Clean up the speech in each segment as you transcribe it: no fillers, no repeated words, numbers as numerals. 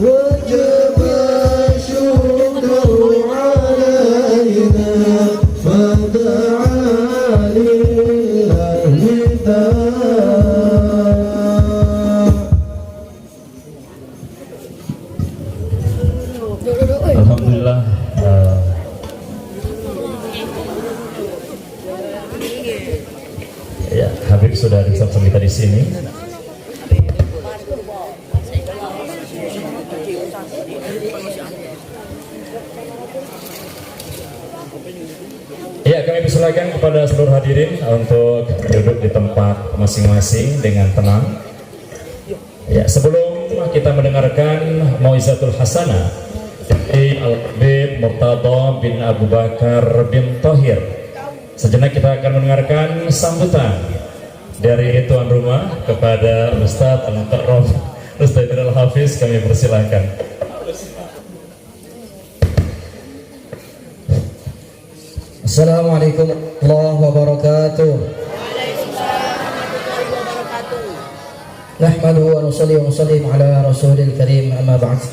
وجب الشكر علينا فدعا لله Alhamdulillah, ya Habib sudah bersama kita di sini. Ya, kami persilakan kepada seluruh hadirin untuk duduk di tempat masing-masing dengan tenang. Ya, sebelum kita mendengarkan Mau'izatul Hasanah dari Al-Habib Murtada bin Abu Bakar bin Thohir, sejenak kita akan mendengarkan sambutan dari tuan rumah kepada Ustadz Al-Mukarram Ustadz Al-Hafiz. Kami persilakan. Assalamualaikum warahmatullahi wabarakatuh. Nahmaduhu wa nusalli wa nusallim ala rasulil karim, amma ba'd.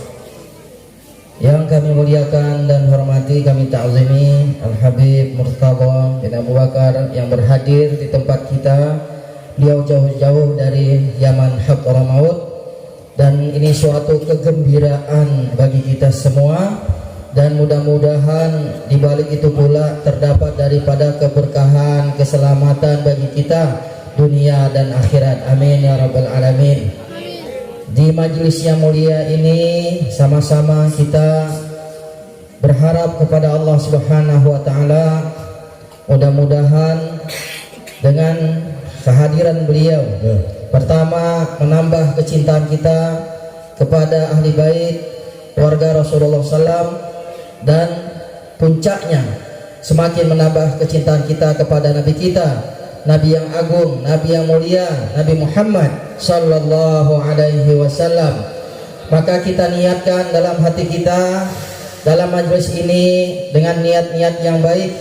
Yang kami muliakan dan hormati, kami ta'zimi Al-Habib Murtada bin Abu Bakar yang berhadir di tempat kita. Beliau jauh-jauh dari Yaman Hadramaut, dan ini suatu kegembiraan bagi kita semua. Dan mudah-mudahan di balik itu pula terdapat daripada keberkahan, keselamatan bagi kita dunia dan akhirat. Amin ya rabbal alamin. Di majelis yang mulia ini sama-sama kita berharap kepada Allah Subhanahu wa taala, mudah-mudahan dengan kehadiran beliau, pertama menambah kecintaan kita kepada ahli bait keluarga Rasulullah SAW, dan puncaknya semakin menambah kecintaan kita kepada Nabi kita, Nabi yang agung, Nabi yang mulia, Nabi Muhammad sallallahu alaihi wasallam. Maka kita niatkan dalam hati kita dalam majlis ini dengan niat-niat yang baik.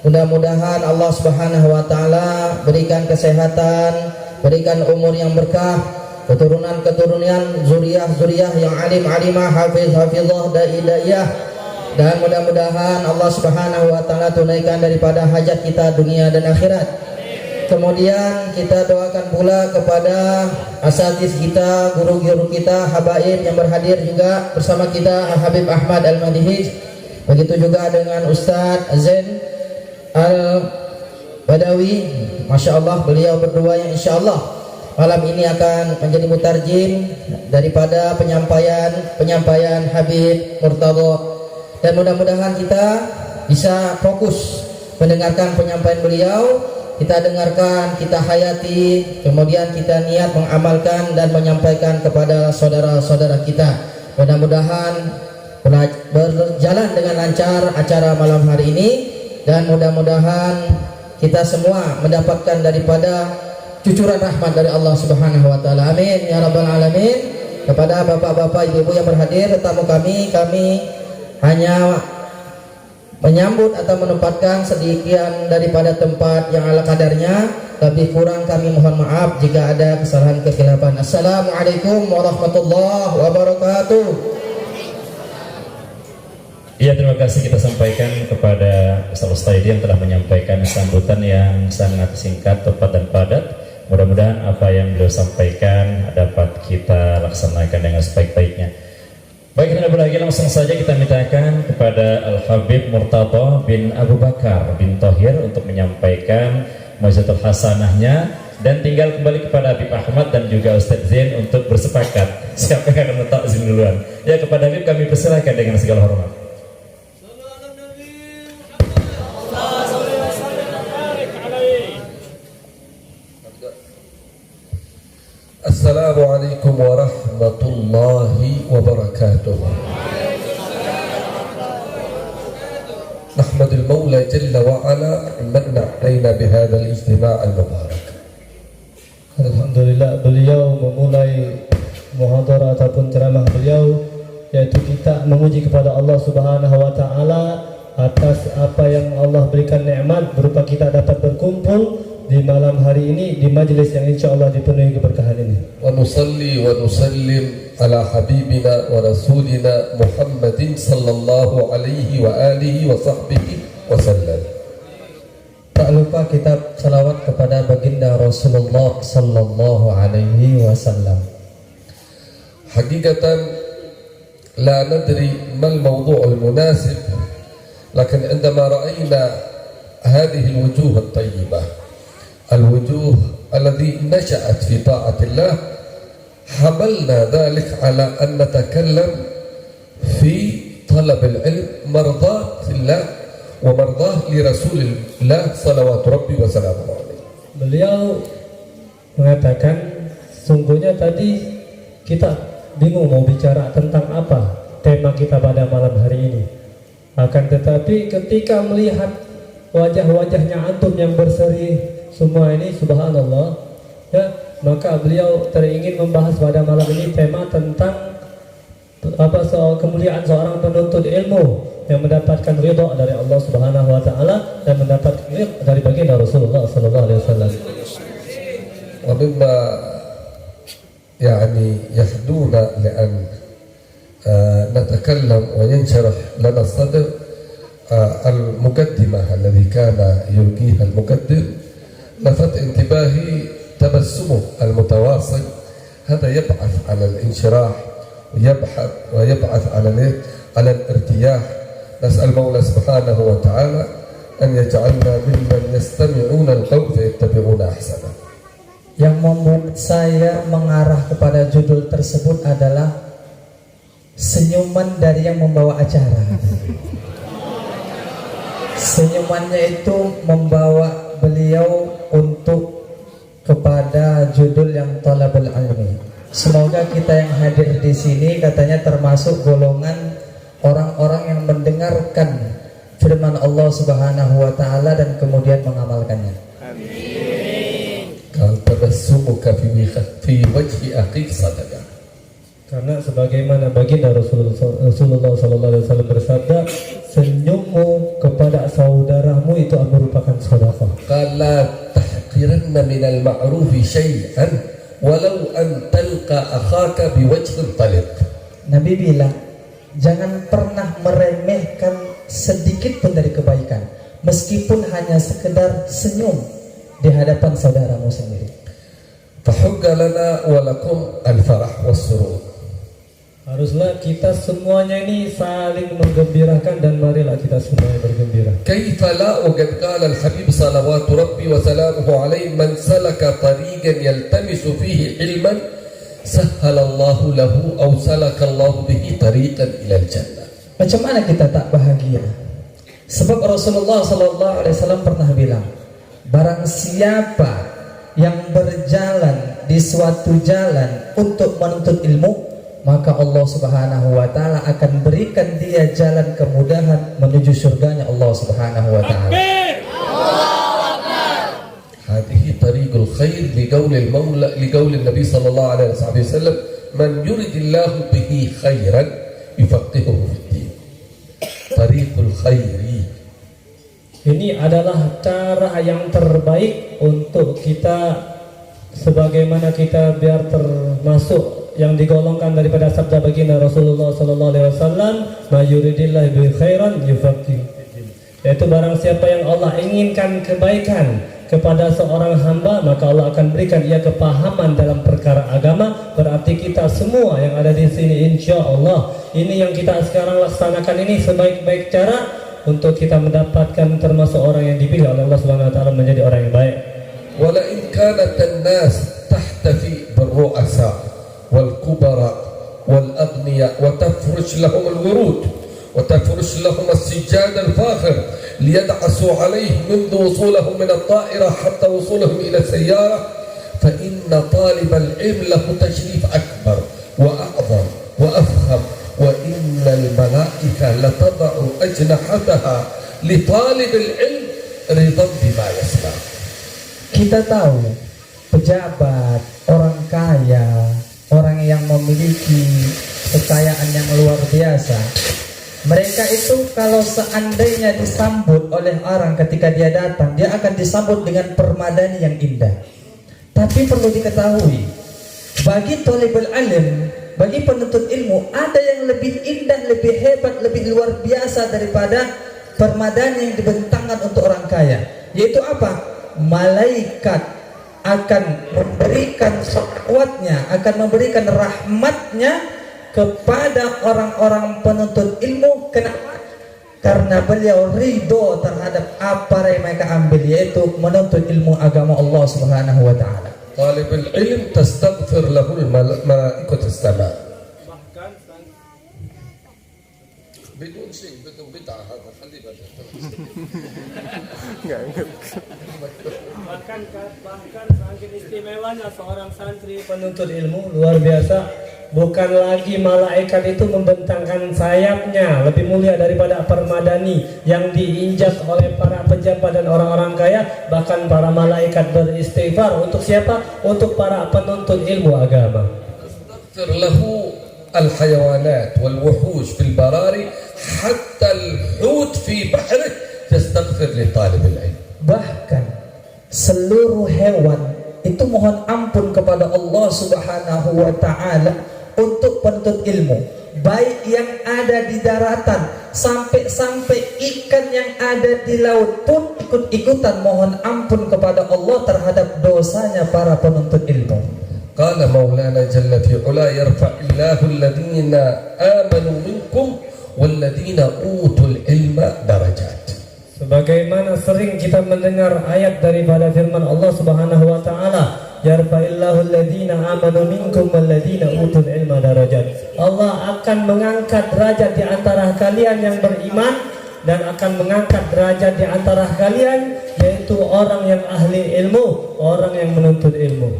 Mudah-mudahan Allah Subhanahu wa taala berikan kesehatan, berikan umur yang berkah, keturunan-keturunan, zuriah-zuriah yang alim-alimah, hafiz-hafizah, dai-daiyah. Dan mudah-mudahan Allah Subhanahu wa taala tunaikan daripada hajat kita dunia dan akhirat. Kemudian kita doakan pula kepada asatiz kita, guru-guru kita, habaib yang berhadir juga bersama kita, Habib Ahmad Al-Madihij. Begitu juga dengan Ustadz Zain Al-Badawi. Masya Allah, beliau berdua yang insya Allah malam ini akan menjadi mutarjim daripada penyampaian Habib Murtada. Dan mudah-mudahan kita bisa fokus mendengarkan penyampaian beliau, kita dengarkan, kita hayati, kemudian kita niat mengamalkan dan menyampaikan kepada saudara-saudara kita. Mudah-mudahan berjalan dengan lancar acara malam hari ini, dan mudah-mudahan kita semua mendapatkan daripada cucuran rahmat dari Allah Subhanahu wa taala. Amin ya rabbal alamin. Kepada bapak-bapak, ibu-ibu yang berhadir, tetamu kami hanya menyambut atau menempatkan sedikit daripada tempat yang ala kadarnya. Lebih kurang kami mohon maaf jika ada kesalahan kekhilafan. Assalamualaikum warahmatullahi wabarakatuh. Iya, terima kasih kita sampaikan kepada Ustaz Ustaidi yang telah menyampaikan sambutan yang sangat singkat, tepat dan padat. Mudah-mudahan apa yang beliau sampaikan dapat kita laksanakan dengan sebaik-baiknya. Baik, kita berlagi langsung saja kita mintakan kepada Al-Habib Murtada bin Abu Bakar bin Thohir untuk menyampaikan Mau'izatul Hasanahnya, dan tinggal kembali kepada Habib Ahmad dan juga Ustadz Zain untuk bersepakat siapa yang akan mentakzim duluan. Ya, kepada Habib kami persilakan dengan segala hormat. Assalamualaikum warahmatullahi wabarakatuh. Nahmadul Maula Jalla wa Ala manna alaina bihadzal ijtima' al-mubarak. Alhamdulillah, beliau memulai muhadarah ataupun ceramah beliau, yaitu kita memuji kepada Allah Subhanahu wa taala atas apa yang Allah berikan nikmat berupa kita dapat berkumpul di malam hari ini di majlis yang insya Allah dipenuhi keberkahan ini. Wa nusalli wa nusallim على حبيبنا ورسولنا محمد صلى الله عليه وآله وصحبه وسلم. Tak lupa kita salawat kepada baginda Rasulullah sallallahu alaihi wasallam. حقيقة لا ندري ما الموضوع المناسب، لكن عندما رأينا هذه الوجوه الطيبة، الوجوه التي نشأت في طاعة الله، حملنا ذلك على أن نتكلم في طلب العلم مرضاة الله ومرضاة لرسول الله صلوات ربي وسلامه عليه. Beliau mengatakan, sungguhnya tadi kita bingung mau bicara tentang apa tema kita pada malam hari ini. Akan tetapi ketika melihat wajah-wajahnya antum yang berseri semua ini, subhanallah, ya, maka beliau teringin membahas pada malam ini tema tentang soal kemuliaan seorang penuntut ilmu yang mendapatkan ridha dari Allah Subhanahu wa taala dan mendapatkan ridha dari baginda Rasulullah sallallahu alaihi wasallam. ومما يعني يحدونا لأن نتكلم وينشرح لنا الصدر المقدمة الذي كان يلقيها المقدم، لفت انتباهي تبسمه المتواصل، هذا يبعث على الانشراح ويبعث على الارتياح. نسأل المولى سبحانه وتعالى أن يجعلنا ممن يستمعون القول فيتبعون أحسنه. Yang membuat saya mengarah kepada judul tersebut adalah senyuman dari yang membawa acara. Senyumannya itu membawa beliau untuk kepada judul yang talabul ilmi. Semoga kita yang hadir di sini katanya termasuk golongan orang-orang yang mendengarkan firman Allah Subhanahu wa taala dan kemudian mengamalkannya. قال تبسمك في وجه أخيك صدقة. Karena sebagaimana baginda Rasulullah sallallahu alaihi wasallam bersabda, senyummu kepada saudaramu itu merupakan sedekah. قال لا تحقرن من المعروف شيئا ولو أن تلقى أخاك بوجه طلق. Nabi bilang, jangan pernah meremehkan sedikit pun dari kebaikan, meskipun hanya sekedar senyum di hadapan saudaramu sendiri. فحق لنا ولكم الفرح والسرور. Haruslah kita semuanya ini saling menggembirakan dan marilah kita semuanya bergembira. كيف لا وقد قال الحبيب صلوات ربي وسلامه عليه من سلك طريقا يلتمس فيه علما سهل الله له أو سلك الله به طريقا إلى الجنة. Macam mana kita tak bahagia? Sebab Rasulullah sallallahu alaihi wasallam pernah bilang, barang siapa yang berjalan di suatu jalan untuk menuntut ilmu, maka Allah Subhanahu wa taala akan berikan dia jalan kemudahan menuju surganya Allah Subhanahu wa taala. هذه طريق الخير لقول المولى لقول النبي صلى الله عليه وسلم من يرد الله به خيرا يفقهه في الدين. طريق الخير. Ini adalah cara yang terbaik untuk kita, sebagaimana kita biar termasuk yang digolongkan daripada sabda baginda Rasulullah sallallahu alaihi wasallam, "Mayuridillahu bi khairan yufaqihu fiddin." Yaitu barang siapa yang Allah inginkan kebaikan kepada seorang hamba, maka Allah akan berikan ia kepahaman dalam perkara agama. Berarti kita semua yang ada di sini, insya Allah, ini yang kita sekarang laksanakan ini sebaik-baik cara untuk kita mendapatkan termasuk orang yang dipilih oleh Allah Subhanahu wa taala menjadi orang yang baik. ولئن كانت الناس تحتفي بالرؤساء والكبراء والأغنياء وتفرش لهم الورود وتفرش لهم السجاد الفاخر ليدعسوا عليه منذ وصولهم من الطائرة حتى وصولهم إلى السيارة، فإن طالب العلم له تشريف أكبر وأعظم وأفخم، وإن الملائكة لتضع أجنحتها لطالب العلم رضا بما يصنع. Kita tahu pejabat, orang kaya, orang yang memiliki kekayaan yang luar biasa, mereka itu kalau seandainya disambut oleh orang ketika dia datang, dia akan disambut dengan permadani yang indah. Tapi perlu diketahui, bagi thalibul alim bagi penuntut ilmu ada yang lebih indah, lebih hebat, lebih luar biasa daripada permadani yang dibentangkan untuk orang kaya. Yaitu apa? Malaikat akan memberikan sholawatnya, akan memberikan rahmatnya kepada orang-orang penuntut ilmu. Kenapa? Karena beliau ridho terhadap apa yang mereka ambil, yaitu menuntut ilmu agama Allah Subhanahu wa taala. طالب العلم تستغفر له الملائكة السماء بدون شيء، بدون بدعة. هذا خليه bahkan saking istimewanya seorang santri penuntut ilmu luar biasa. Bukan lagi malaikat itu membentangkan sayapnya lebih mulia daripada permadani yang diinjak oleh para pejabat dan orang-orang kaya. Bahkan para malaikat beristighfar untuk siapa? Untuk para penuntut ilmu agama. تستغفر له الحيوانات والوحوش في البراري حتى الحوت في بحره تستغفر لطالب العلم. Bahkan seluruh hewan itu mohon ampun kepada Allah Subhanahu wa taala untuk penuntut ilmu, baik yang ada di daratan sampai ikan yang ada di laut pun ikut-ikutan mohon ampun kepada Allah terhadap dosanya para penuntut ilmu. قال مولانا جل في علا يرفع الله الذين آمنوا منكم والذين أوتوا العلم درجات. Sebagaimana sering kita mendengar ayat daripada firman Allah Subhanahu wa taala, yarfa'illahu alladhina amanu minkum walladhina utul ilma darajat. Allah akan mengangkat derajat di antara kalian yang beriman dan akan mengangkat derajat di antara kalian, yaitu orang yang ahli ilmu, orang yang menuntut ilmu.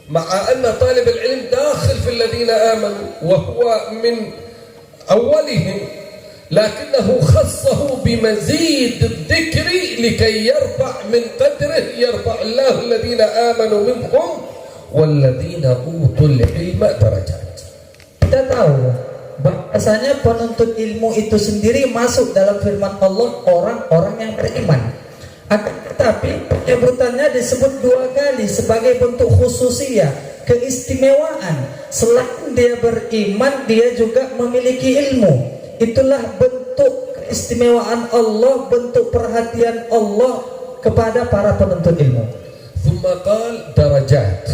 مع أن طالب العلم داخل في الذين آمنوا وهو من أولهم، لكنه خصه بمزيد الذكر لكي يرفع من قدره. يرفع الله الذين آمنوا منكم والذين أوتوا العلم درجات. Kita tahu bahasanya penuntut ilmu itu sendiri masuk dalam firman Allah orang-orang yang beriman. Akan tetapi penyebutannya disebut dua kali sebagai bentuk khususiyah, keistimewaan. Selain dia beriman, dia juga memiliki ilmu. Itulah bentuk keistimewaan Allah, bentuk perhatian Allah kepada para penuntut ilmu. ثم قال درجات،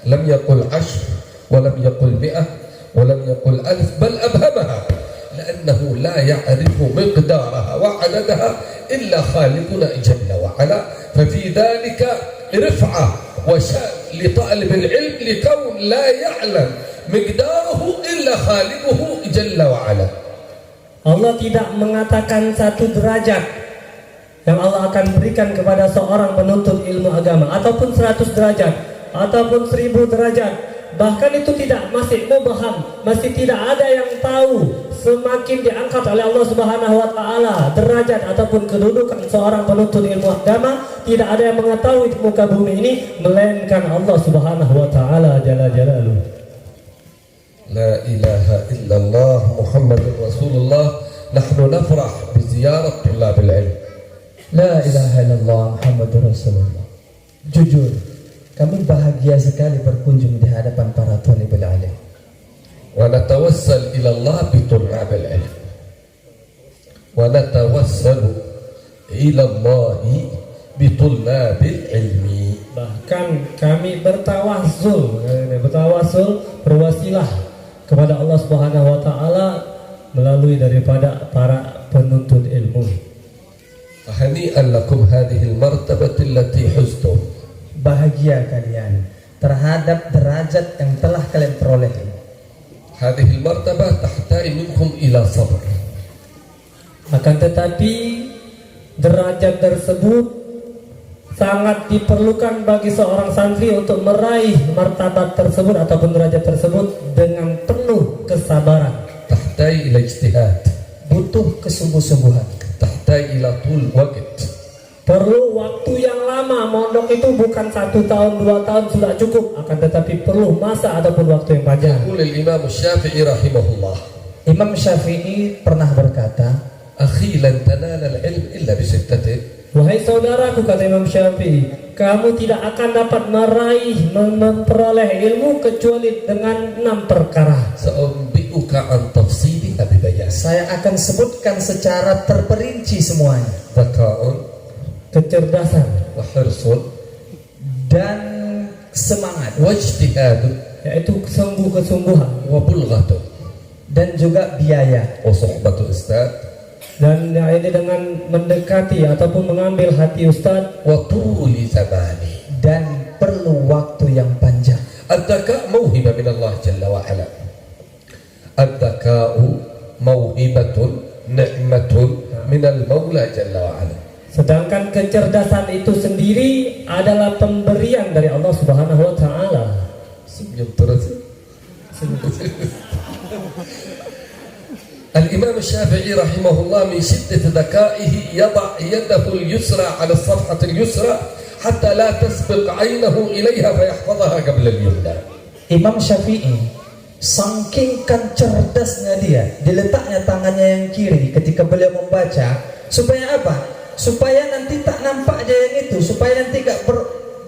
لم يقل 10 ولم يقل 100 ولم يقل 1000 بل أبهمها، لأنه لا يعرف مقدارها وعددها إلا خالقنا جل وعلا. ففي ذلك رفعة وشأن لطالب العلم لكون لا يعلم مقداره إلا خالقه جل وعلا. Allah tidak mengatakan satu derajat yang Allah akan berikan kepada seorang penuntut ilmu agama, ataupun 100 derajat, ataupun 1000 derajat. Bahkan itu masih mubham, masih tidak ada yang tahu. Semakin diangkat oleh Allah Subhanahu wa taala derajat ataupun kedudukan seorang penuntut ilmu agama, tidak ada yang mengetahui di muka bumi ini melainkan Allah Subhanahu wa taala jalla jalaluhu. لا إله إلا الله محمد رسول الله. نحن نفرح بزيارة طلاب العلم. La ilaha illallah Muhammadur Rasulullah. Jujur, kami bahagia sekali berkunjung di hadapan para thalibul ilm. ونتوسل إلى الله بطلاب العلم، ونتوسل إلى الله بطلاب العلم. Bahkan kami bertawasul, berwasilah kepada Allah Subhanahu wa taala melalui daripada para penuntut ilmu. هنيئا لكم هذه المرتبة التي حزتم. Bahagia kalian terhadap derajat yang telah kalian peroleh. هذه المرتبة تحتاج منكم إلى صبر. Akan tetapi derajat tersebut sangat diperlukan bagi seorang santri untuk meraih martabat tersebut ataupun derajat tersebut dengan penuh kesabaran. تحتاج إلى اجتهاد. Butuh kesungguh-sungguhan. تحتاج إلى طول وقت. Perlu waktu yang lama. Mondok itu bukan 1 tahun 2 tahun sudah cukup, akan tetapi perlu masa ataupun waktu yang panjang. يقول الإمام الشافعي رحمه الله: Imam Syafi'i pernah berkata, أخي لن تنال العلم إلا بستة. Wahai saudaraku, kata Imam Syafi'i, kamu tidak akan dapat memperoleh ilmu kecuali dengan 6 perkara. سأنبئك عن تفصيلها ببيان. Saya akan sebutkan secara terperinci semuanya. ذكاء Kecerdasan وحرص Dan semangat واجتهاد yaitu kesungguhan وبلغة dan juga biaya. وصحبة أستاذ dan ini dengan mendekati ataupun mengambil hati ustaz وطول زمان. Dan perlu waktu yang panjang. الذكاء موهبة من الله جل وعلا. الذكاء موهبة نعمة من المولى جل وعلا. sedangkan kecerdasan itu sendiri adalah pemberian dari Allah Subhanahu wa taala. senyum terus. الإمام الشافعي رحمه الله من شدة ذكائه يضع يده اليسرى على الصفحة اليسرى حتى لا تسبق عينه إليها فيحفظها قبل اليمنى. Imam Syafi'i saking kan cerdasnya dia, diletaknya tangannya yang kiri ketika beliau membaca supaya apa? Supaya nanti tak nampak aja yang itu, supaya nanti gak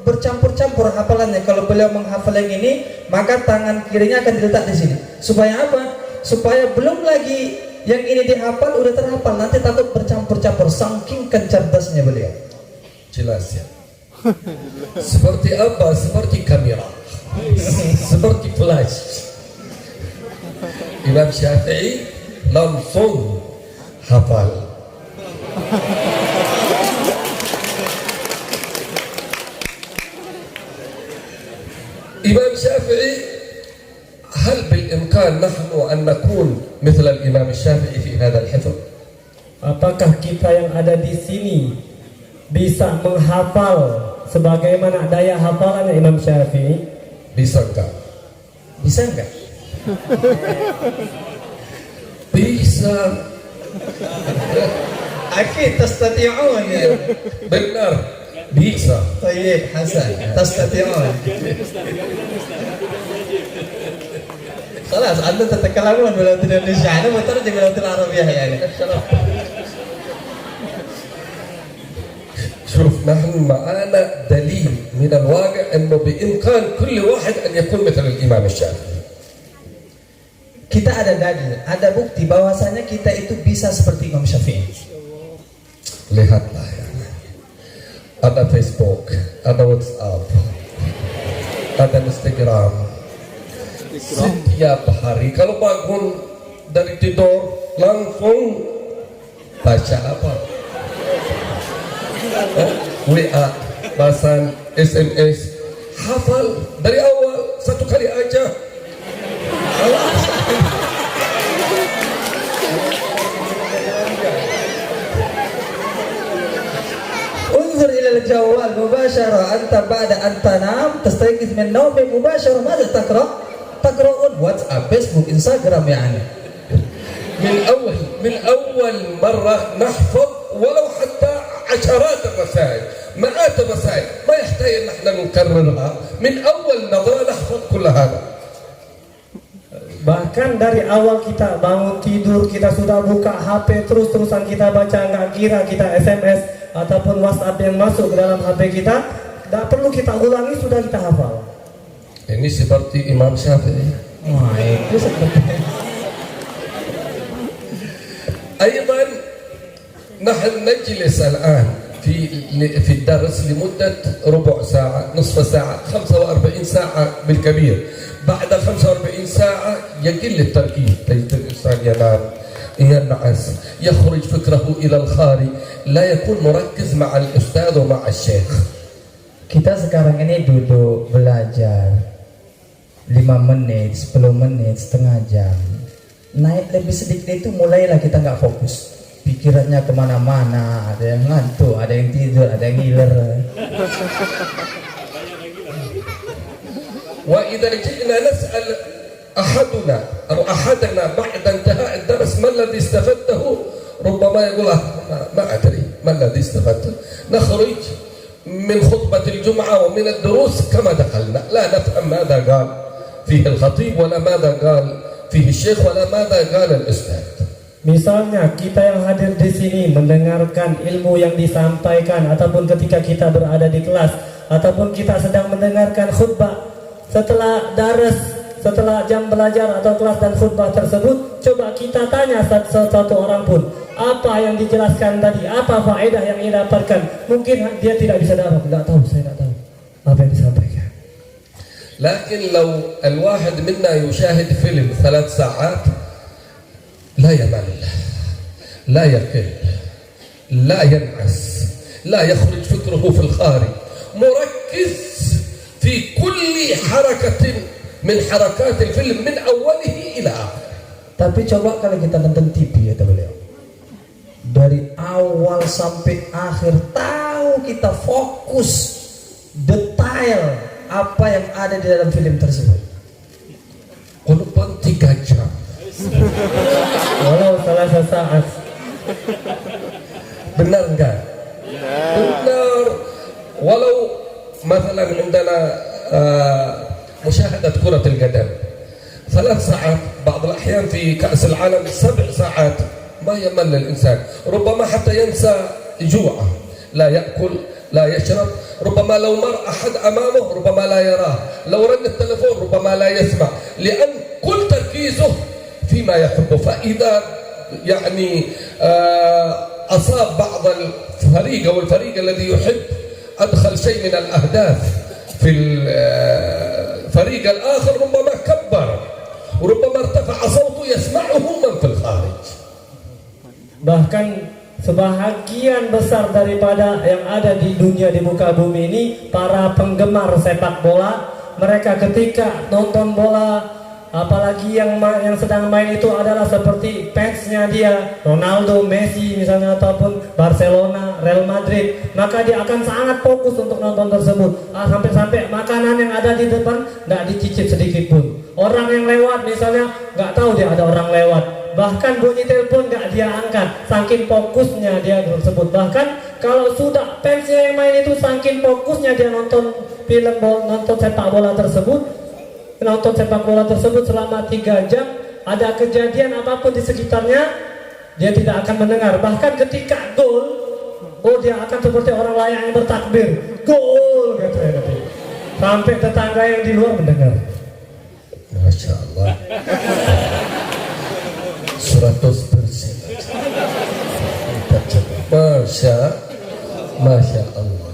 bercampur-campur hafalannya. Kalau beliau menghafal yang ini, maka tangan kirinya akan diletak di sini. Supaya apa? Supaya belum lagi yang ini dihafal udah terhafal, nanti takut bercampur-campur. Saking kencerdasnya beliau. Jelas ya. Seperti apa? Seperti kamera, seperti flash. Imam Syafi'i langsung hafal. Imam Syafi'i هل بالإمكان نحن أن نكون مثل الإمام الشافعي في هذا الحفظ؟ Apakah kita yang ada di sini bisa menghafal sebagaimana daya hafalannya Imam Syafi'i? Bisa enggak? Bisa enggak? Bisa. Akid tastati'un ya. Benar. Bisa. Tayyib Hasan, tastati'un. خلاص أنتم تتكلمون بلغة الإنجليزية أنا مترجم بلغة العربية يعني. شوف نحن معانا دليل من الواقع أنه بإمكان كل واحد أن يكون مثل الإمام الشافعي. Kita ada dalil, ada bukti bahwasanya kita itu bisa seperti Imam Syafi'i. Lihatlah ya. Ada Facebook, ada WhatsApp, ada Instagram. Setiap hari kalau bangun dari tidur langsung baca apa? WA, bahasan, SMS, hafal dari awal 1 kali aja. انظر إلى الجوال مباشرة أنت بعد أن تنام تستيقظ من نومك مباشرة ماذا تقرأ؟ تقرؤون واتساب فيسبوك انستغرام يعني. من أول مرة نحفظ ولو حتى عشرات الرسائل، مئات الرسائل، ما يحتاج أن احنا نكررها، من أول نظرة نحفظ كل هذا. Bahkan dari awal kita bangun tidur kita sudah buka HP terus-terusan kita baca, nggak kira kita SMS ataupun WhatsApp yang masuk ke dalam HP kita, tidak perlu kita ulangi sudah kita hafal. Ini seperti Imam Syafi'i. Wah itu seperti. أيضا نحن نجلس الآن في الدرس لمدة ربع ساعة، نصف ساعة، 45 ساعة بالكبير. بعد 45 ساعة يقل التركيز، تجد الإنسان ينام، ينعس، يخرج فكره إلى الخارج، لا يكون مركز مع الأستاذ ومع الشيخ. Kita sekarang ini duduk belajar 5 menit, 10 menit, setengah jam. Naik lebih sedikit itu mulailah kita nggak fokus. Pikirannya kemana-mana, ada yang ngantuk, ada yang tidur, ada yang ngiler. وإذا جئنا نسأل أحدنا بعد انتهاء الدرس ما الذي استفدته، ربما يقول ما أدري ما الذي استفدته. نخرج من خطبة الجمعة ومن الدروس كما دخلنا، لا نفهم ماذا قال فيه الخطيب ولا ماذا قال فيه الشيخ ولا ماذا قال الأستاذ. Misalnya kita yang hadir di sini mendengarkan ilmu yang disampaikan ataupun ketika kita berada di kelas ataupun kita sedang mendengarkan khutbah, setelah setelah jam belajar atau kelas dan khutbah tersebut, coba kita tanya satu orang pun apa yang dijelaskan tadi, apa faedah yang ia dapatkan. Mungkin dia tidak bisa dapat, tidak tahu, saya tidak tahu apa yang disampaikan. لكن لو الواحد منا يشاهد فيلم 3 ساعات لا يمل، لا يقل، لا ينعس، لا يخرج فكره في الخارج، مركز في كل حركة من حركات الفيلم من أوله إلى آخره. Tapi coba kalau kita nonton TV ya beliau, dari awal sampai akhir tahu kita fokus detail apa yang ada di dalam film tersebut. Walaupun 3 jam, Walau salah saat. benar enggak? benar. Walau مثلا عندنا مشاهدة كرة القدم 3 ساعات، بعض الأحيان في كأس العالم 7 ساعات، ما يمل الإنسان، ربما حتى ينسى جوعه، لا يأكل لا يشرب، ربما لو مر أحد أمامه ربما لا يراه، لو رن التلفون ربما لا يسمع، لأن كل تركيزه فيما يحبه. فإذا يعني أصاب بعض الفريق أو الفريق الذي يحب أدخل شيء من الأهداف في الفريق الآخر، ربما كبر وربما ارتفع صوته يسمعه من في الخارج. Bahkan sebahagian besar daripada yang ada di dunia di muka bumi ini, para penggemar sepak bola, mereka ketika nonton bola, apalagi yang sedang main itu adalah seperti fansnya dia, Ronaldo, Messi misalnya, ataupun Barcelona, Real Madrid, maka dia akan sangat fokus untuk nonton tersebut. Sampai-sampai makanan yang ada di depan nggak dicicip sedikit pun. Orang yang lewat misalnya nggak tahu dia ada orang lewat, bahkan bunyi telepon nggak dia angkat, saking fokusnya dia tersebut. Bahkan kalau sudah fansnya yang main itu saking fokusnya dia nonton film nonton sepak bola tersebut selama 3 jam, ada kejadian apapun di sekitarnya dia tidak akan mendengar. Bahkan ketika gol, dia akan seperti orang layak yang bertakbir, gol katanya, sampai tetangga yang di luar mendengar. Masya Allah, 100%. Masya Allah.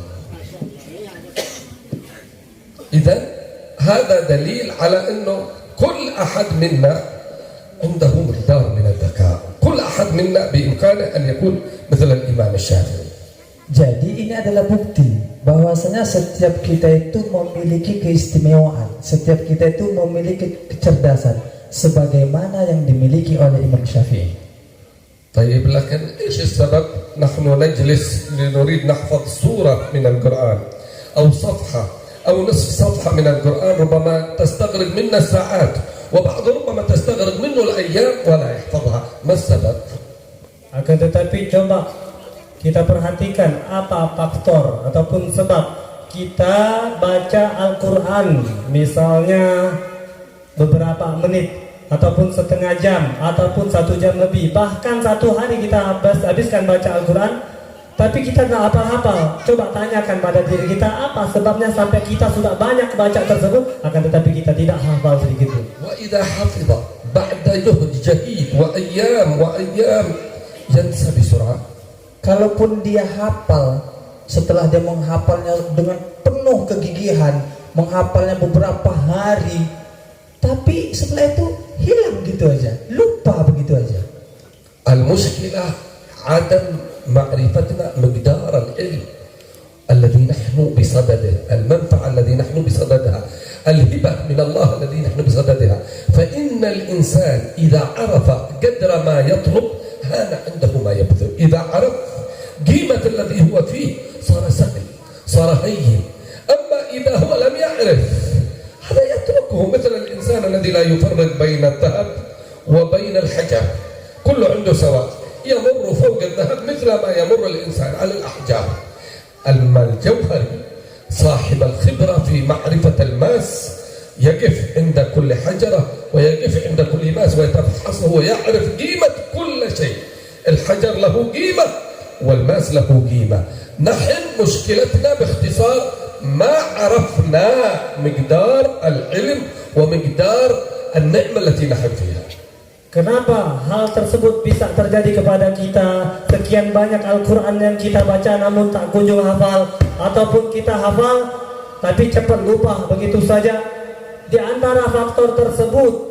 إذن هذا دليل على أنه كل أحد منا عنده مقدار من الذكاء، كل أحد منا بإمكانه أن يكون مثل الإمام الشافعي. Jadi ini adalah bukti bahwasanya setiap kita itu memiliki keistimewaan, setiap kita itu memiliki kecerdasan sebagaimana yang dimiliki oleh Imam Syafi'i. طيب لكن إيش السبب نحن نجلس لنريد نحفظ سورة من القرآن أو صفحة أو نصف صفحة من القرآن، ربما تستغرق منا ساعات، وبعض ربما تستغرق منه الأيام ولا يحفظها. ما السبب؟ Akan tetapi coba kita perhatikan apa faktor ataupun sebab kita baca Al-Quran misalnya beberapa menit ataupun setengah jam ataupun 1 jam lebih, bahkan 1 hari kita habiskan baca Al-Quran, tapi kita tidak apa-apa. Coba tanyakan pada diri kita apa sebabnya sampai kita sudah banyak baca tersebut, akan tetapi kita tidak hafal sedikit pun. وإذا حفظ بعد جهد جهيد وأيام ينسى بسرعة. Kalaupun dia hafal, setelah dia menghafalnya dengan penuh kegigihan, menghafalnya beberapa hari, tapi setelah itu hilang gitu aja, lupa begitu aja. المشكلة عدم معرفتنا مقدار العلم الذي نحن بصدده، المنفعة الذي نحن بصددها، الهبة من الله الذي نحن بصددها. فإن الإنسان إذا عرف قدر ما يطلب هان عنده ما يبذل. إذا عرف قيمة الذي هو فيه صار سهل، صار هين. أما إذا هو لم يعرف هذا يتركه، مثل الإنسان الذي لا يفرق بين الذهب وبين الحجر، كله عنده سواء، يمر فوق الذهب مثل ما يمر الإنسان على الأحجار. الجوهري صاحب الخبرة في معرفة الماس يقف عند كل حجرة ويقف عند كل ماس ويتفحصه ويعرف قيمة كل شيء. الحجر له قيمة والماس له قيمة. نحن مشكلتنا باختصار ما عرفنا مقدار العلم ومقدار النعمة التي نحن فيها. Kenapa hal tersebut bisa terjadi kepada kita? Sekian banyak Al-Quran yang kita baca namun tak kunjung hafal, ataupun kita hafal tapi cepat lupa begitu saja. Di antara faktor tersebut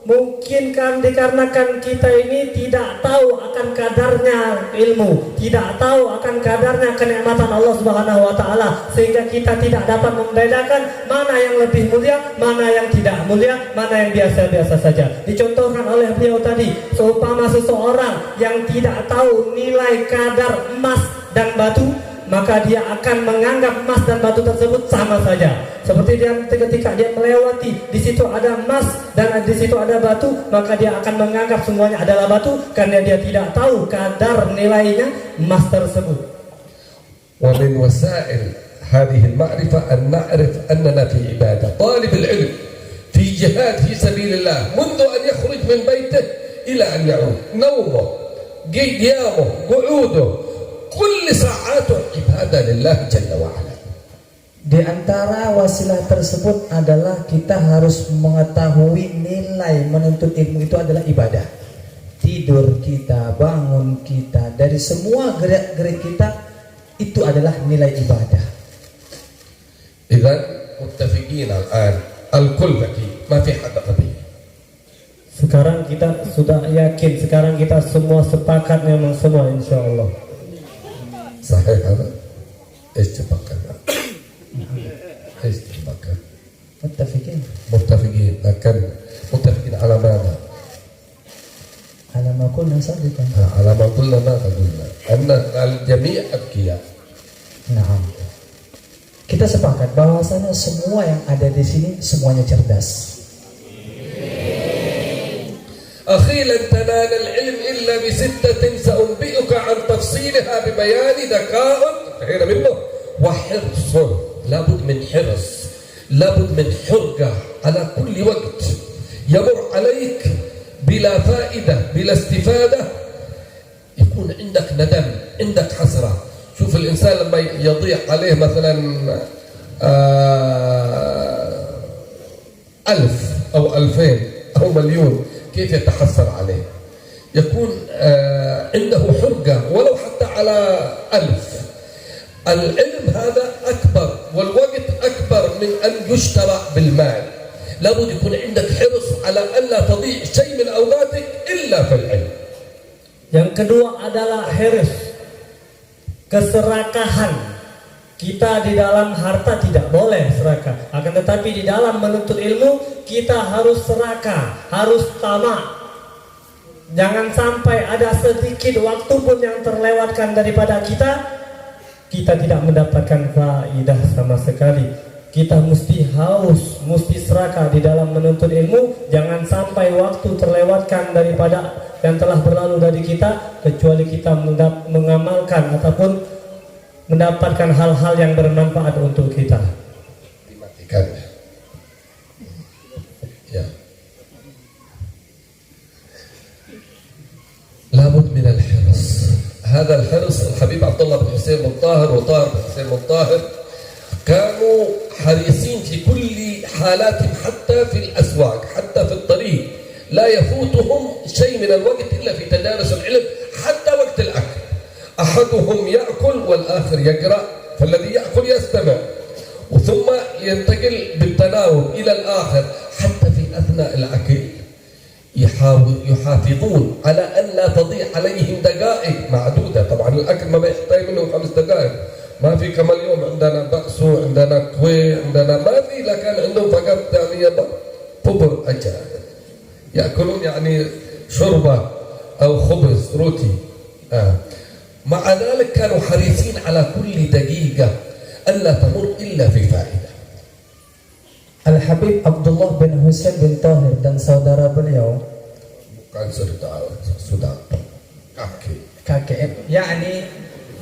mungkin kan dikarenakan kita ini tidak tahu akan kadarnya ilmu, tidak tahu akan kadarnya kenikmatan Allah Subhanahu wa taala, sehingga kita tidak dapat membedakan mana yang lebih mulia, mana yang tidak mulia, mana yang biasa-biasa saja. Dicontohkan oleh beliau tadi, seumpama seseorang yang tidak tahu nilai kadar emas dan batu, maka dia akan menganggap emas dan batu tersebut sama saja. Seperti dia ketika dia melewati di situ ada emas dan di situ ada batu, maka dia akan menganggap semuanya adalah batu karena dia tidak tahu kadar nilainya emas tersebut. ومن وسائل هذه المعرفة أن نعرف أننا في عبادة. طالب العلم في جهاد في سبيل الله منذ أن يخرج من بيته إلى أن يعود، نومه، قيامه، قعوده، كل ساعاته عبادة لله جل وعلا. Di antara wasilah tersebut adalah kita harus mengetahui nilai menuntut ilmu itu adalah ibadah. Tidur kita, bangun kita, dari semua gerak-gerik kita itu adalah nilai ibadah. إذا متفقين الآن الكل ذكي ما في حد غبي. Sekarang kita sudah yakin, sekarang kita semua sepakat memang semua insyaallah. صحيح هذا؟ ايش تفكر؟ ايش تفكر؟ متفقين لكن متفقين على ماذا؟ على ما قلنا سابقا. على ما قلنا ماذا قلنا؟ أن الجميع أذكياء. Nah, kita sepakat bahwasanya semua yang ada di sini semuanya cerdas. أخي لن تنال العلم إلا بستة سأنبئك عن تفصيلها ببيان ذكاء غير منه وحرص. لابد من حرص، لابد من حرقة على كل وقت يمر عليك بلا فائدة بلا استفادة يكون عندك ندم، عندك حسرة. شوف الإنسان لما يضيع عليه مثلا 1000 أو 2000 أو مليون كيف يتحسر عليه؟ يكون عنده حرقة ولو حتى على 1000. العلم هذا أكبر والوقت أكبر من أن يشترى بالمال. لابد يكون عندك حرص على ألا تضيع شيء من أوقاتك إلا في العلم. Yang kedua adalah hirs, keserakahan. Kita di dalam harta tidak boleh serakah, akan tetapi di dalam menuntut ilmu kita harus serakah, harus tamak. Jangan sampai ada sedikit waktu pun yang terlewatkan daripada kita tidak mendapatkan faidah sama sekali. Kita mesti haus, mesti serakah di dalam menuntut ilmu. Jangan sampai waktu terlewatkan daripada yang telah berlalu dari kita, kecuali kita mengamalkan ataupun mendapatkan hal-hal yang bermanfaat untuk kita. Dimatikan. Ya. لابد من الحرص. هذا الحرص الحبيب عبد الله بن حسين بن طاهر وطاهر بن حسين بن طاهر كانوا حريصين في كل حالاتهم حتى في الأسواق حتى في الطريق لا يفوتهم شيء من الوقت إلا في تدارس العلم حتى وقت الأكل. أحدهم يأكل والآخر يقرأ، فالذي يأكل يستمع وثم ينتقل بالتناوب إلى الآخر حتى في أثناء الأكل يحافظون على أن لا تضيع عليهم دقائق معدودة. طبعا الأكل ما يحتاج منه 5 دقائق، ما في كما اليوم عندنا بقسو، عندنا كوي، عندنا ما في، لكن عندهم فقط يعني قبر أجل يأكلون يعني شوربة أو خبز روتي. مع ذلك كانوا حريصين على كل دقيقة ألا تمر إلا في فائدة. Al-Habib Abdullah bin Husain bin Tahir dan saudara beliau, bukan sudah kakek, yakni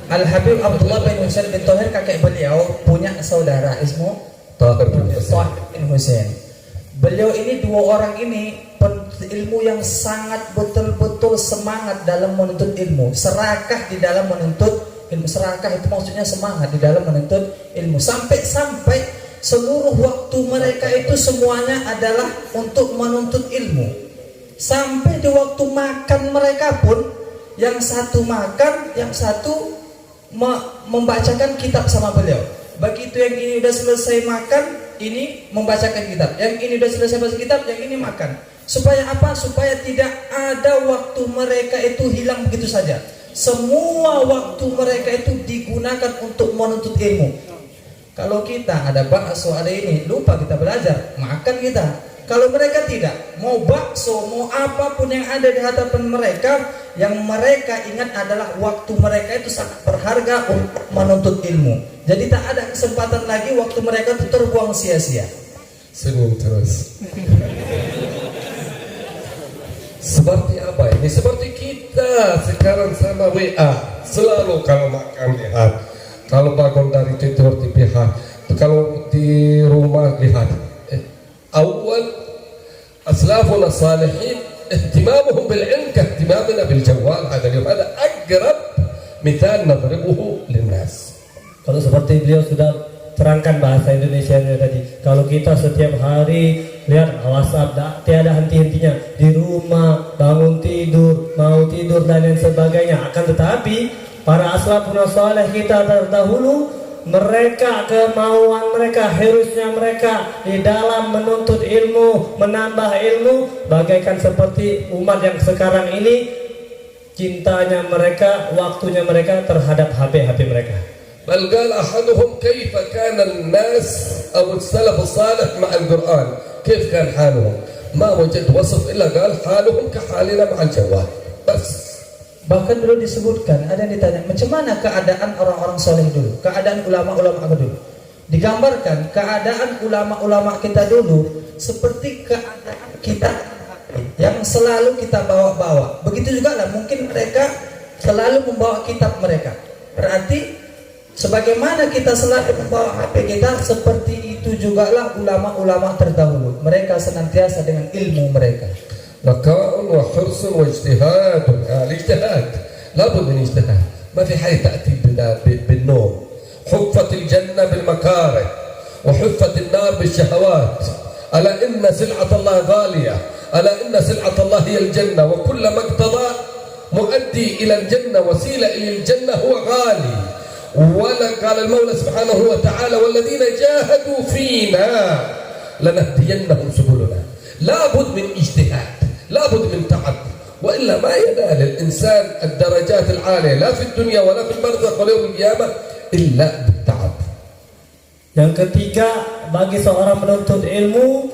Al-Habib Abdullah bin Husain bin Tahir kakek beliau punya saudara ismu Tahir bin Husain. bin Husain. Beliau ini dua orang ini penuntut ilmu yang sangat betul-betul semangat dalam menuntut ilmu, serakah di dalam menuntut ilmu. Serakah itu maksudnya semangat di dalam menuntut ilmu. Sampai seluruh waktu mereka itu semuanya adalah untuk menuntut ilmu. Sampai di waktu makan mereka pun, yang satu makan, yang satu membacakan kitab sama beliau. Begitu yang ini udah selesai makan, ini membacakan kitab. Yang ini udah selesai baca kitab, yang ini makan. Supaya apa? Supaya tidak ada waktu mereka itu hilang begitu saja. Semua waktu mereka itu digunakan untuk menuntut ilmu. Kalau kita ada bakso, ada ini, lupa kita belajar, makan kita. Kalau mereka tidak, mau bakso, mau apapun yang ada di hadapan mereka, yang mereka ingat adalah waktu mereka itu sangat berharga untuk menuntut ilmu. Jadi tak ada kesempatan lagi waktu mereka itu terbuang sia-sia. Senyum terus. Seperti apa ini? Seperti kita sekarang sama WA. Selalu kalau makan lihat, kalau bangun dari tidur lihat, kalau di rumah lihat. Awal أسلافنا الصالحين اهتمامهم بالعلم كاهتمامنا بالجوال. هذا اليوم هذا أقرب مثال نضربه للناس. Kalau seperti beliau sudah terangkan bahasa Indonesia tadi, kalau kita setiap hari lihat WhatsApp tiada henti-hentinya di rumah, bangun tidur, mau tidur dan lain sebagainya. Akan tetapi para aslafun saleh kita terdahulu, mereka kemauan mereka, harusnya mereka di dalam menuntut ilmu, menambah ilmu, bagaikan seperti umat yang sekarang ini, cintanya mereka, waktunya mereka terhadap HP mereka. بل قال أحدهم كيف كان الناس أو السلف الصالح مع القرآن، كيف كان حالهم؟ ما وجد وصف إلا قال حالهم كحالنا مع الجوال بس. Bahkan dulu disebutkan, ada yang ditanya, macam mana keadaan orang-orang soleh dulu, keadaan ulama-ulama dulu. Digambarkan keadaan ulama-ulama kita dulu seperti keadaan kita yang selalu kita bawa-bawa. Begitu juga lah mungkin mereka selalu membawa kitab mereka. Berarti sebagaimana kita selalu membawa HP kita, seperti itu jugalah ulama-ulama terdahulu. Mereka senantiasa dengan ilmu mereka. ذكاء وحرص واجتهاد. الاجتهاد لابد من اجتهاد، ما في حاجة تأتي بالنوم. حفت الجنة بالمكاره وحفت النار بالشهوات. ألا إن سلعة الله غالية، ألا إن سلعة الله هي الجنة، وكل ما اقتضى مؤدي إلى الجنة وسيلة إلى الجنة هو غالي. ولا قال المولى سبحانه وتعالى والذين جاهدوا فينا لنهدينهم سبلنا. لابد من اجتهاد، لابد من تعب، وإلا ما ينال الإنسان الدرجات العالية لا في الدنيا ولا في البرزخ ولا يوم القيامة إلا بالتعب. Yang ketiga, bagi seorang menuntut ilmu,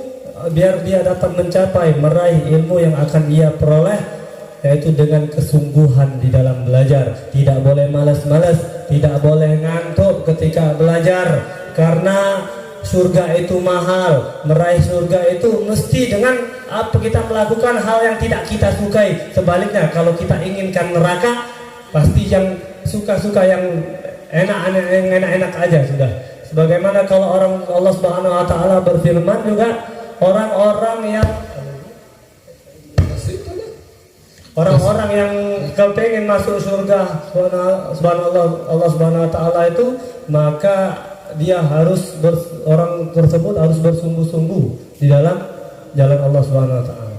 biar dia dapat mencapai, meraih ilmu yang akan dia peroleh, yaitu dengan kesungguhan di dalam belajar. Tidak boleh malas-malas, tidak boleh ngantuk ketika belajar, karena surga itu mahal. Meraih surga itu mesti dengan apa kita melakukan hal yang tidak kita sukai. Sebaliknya, kalau kita inginkan neraka, pasti yang suka-suka, yang enak-enak aja sudah. Sebagaimana kalau Allah Subhanahu wa taala berfirman juga, orang-orang yang kepengen masuk surga Allah Subhanahu wa taala itu, maka dia harus orang tersebut harus bersungguh-sungguh di dalam jalan Allah Subhanahu wa taala.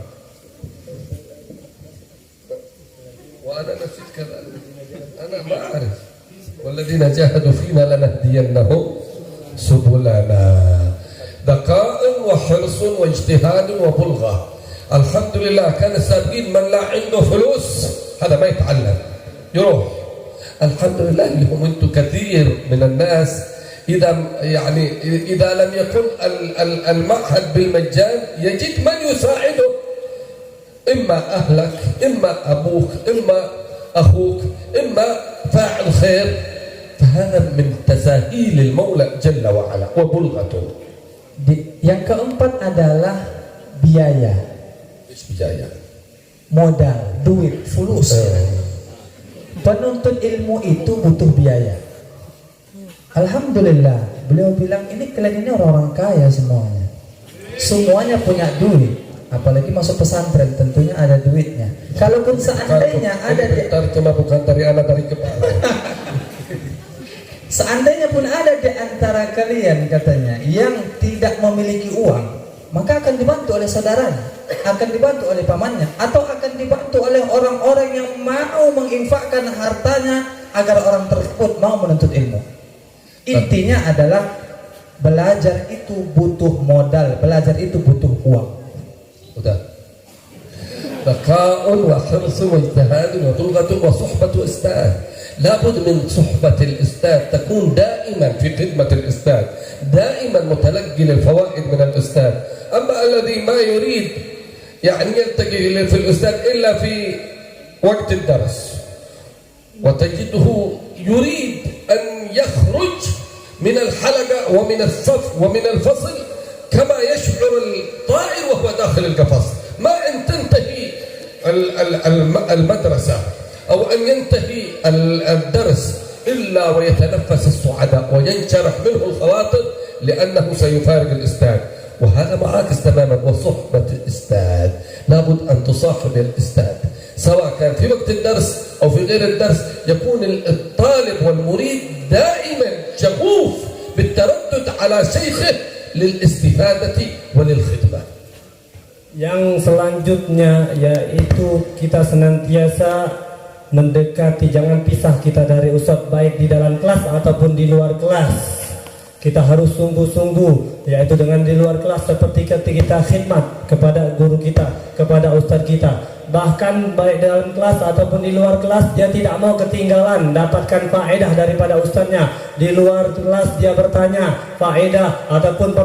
وأنا نسيت كذا، أنا ما أعرف. والذين جاهدوا فينا لنهدينهم سبلنا. ذكاء وحرص واجتهاد وبلغة. الحمد لله كان السابقين من لا عنده فلوس هذا ما يتعلم يروح. الحمد لله اليوم انتم كثير من الناس إذا لم يكن المعهد بالمجان يجد من يساعده، إما أهلك، إما أبوك، إما أخوك، إما فاعل خير. فهذا من تساهيل المولى جل وعلا وبلغته. Yang keempat adalah biaya. Biaya, modal, duit, fulus. Penuntut ilmu itu butuh biaya. Alhamdulillah, beliau bilang ini kalian ini orang-orang kaya semuanya punya duit. Apalagi masuk pesantren tentunya ada duitnya. Kalaupun seandainya ada cuma bukan dari anak dari kepala. Seandainya pun ada di antara kalian katanya yang tidak memiliki uang, maka akan dibantu oleh saudaranya, akan dibantu oleh pamannya, atau akan dibantu oleh orang-orang yang mau menginfakkan hartanya agar orang tersebut mau menuntut ilmu. Intinya adalah belajar itu butuh modal, belajar itu butuh uang. Udah. بقاء وحرص واجتهاد وطلبة وصحبة أستاذ. لابد من صحبة الأستاذ، تكون دائما في خدمة الأستاذ، دائما متلقي للفوائد من الأستاذ. أما الذي ما يريد يعني يلتقي في الأستاذ إلا في وقت الدرس، وتجده يريد أن يخرج من الحلقة ومن الصف ومن الفصل كما يشعر الطائر وهو داخل القفص، ما أن تنتهي المدرسة أو أن ينتهي الدرس إلا ويتنفس الصعداء وينشرح منه الخواطر لأنه سيفارق الأستاذ. وهذا معاكس تماما. وصحبة الأستاذ، لابد أن تصاحب الأستاذ سواء كان في وقت الدرس أو في غير الدرس، يكون الطالب والمريد دائما شغوف بالتردد على شيخه للاستفادة وللخدمة. Yang selanjutnya yaitu kita senantiasa mendekati, jangan pisah kita dari ustadz, baik di dalam kelas ataupun di luar kelas. Kita harus sungguh-sungguh, yaitu dengan di luar kelas seperti ketika kita khidmat kepada guru kita, kepada ustadz kita. Bahkan baik dalam kelas ataupun di luar kelas, dia tidak mau ketinggalan dapatkan faedah daripada ustadznya. Di luar kelas dia bertanya faedah ataupun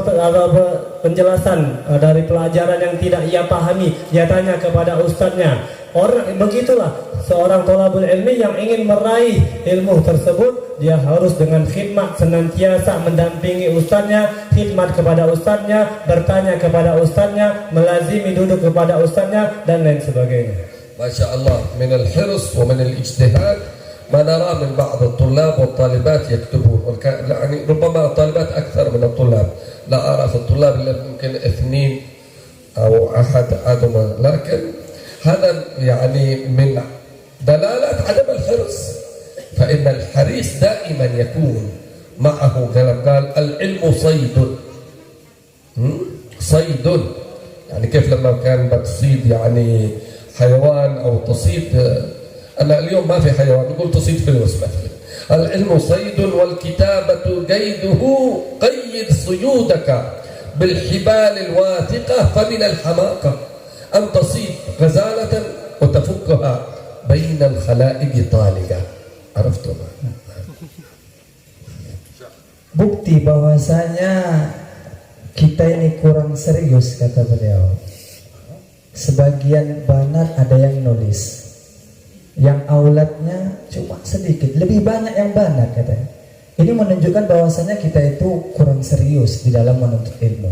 penjelasan dari pelajaran yang tidak ia pahami, dia tanya kepada ustadznya. Orang begitulah seorang thalabul ilmi yang ingin meraih ilmu tersebut, dia harus dengan khidmat senantiasa mendampingi ustadznya, khidmat kepada ustadznya, bertanya kepada ustadznya, melazimi duduk kepada ustadznya dan lain sebagainya. Masya Allah, min al-hirs wa min al-ijtihad ما نرى من بعض الطلاب والطالبات يكتبون، يعني ربما الطالبات أكثر من الطلاب، لا أرى في الطلاب إلا يمكن 2 أو 1 عدم، لكن هذا يعني من دلالات عدم الحرص. فإن الحريص دائما يكون معه قال العلم صيد، صيد يعني كيف لما كان بتصيد يعني حيوان أو تصيد، أنا اليوم ما في حيوان نقول تصيد فلوس مثلا. العلم صيد والكتابة قيده، قيد صيودك بالحبال الواثقة، فمن الحماقة أن تصيد غزالة وتفكها بين الخلائق طالقة. عرفتم؟ Bukti bahwasanya kita ini kurang serius, kata beliau. Sebagian banat ada yang nulis, yang aulatnya cuma sedikit, lebih banyak yang banat katanya. Ini menunjukkan bahwasanya kita itu kurang serius di dalam menuntut ilmu.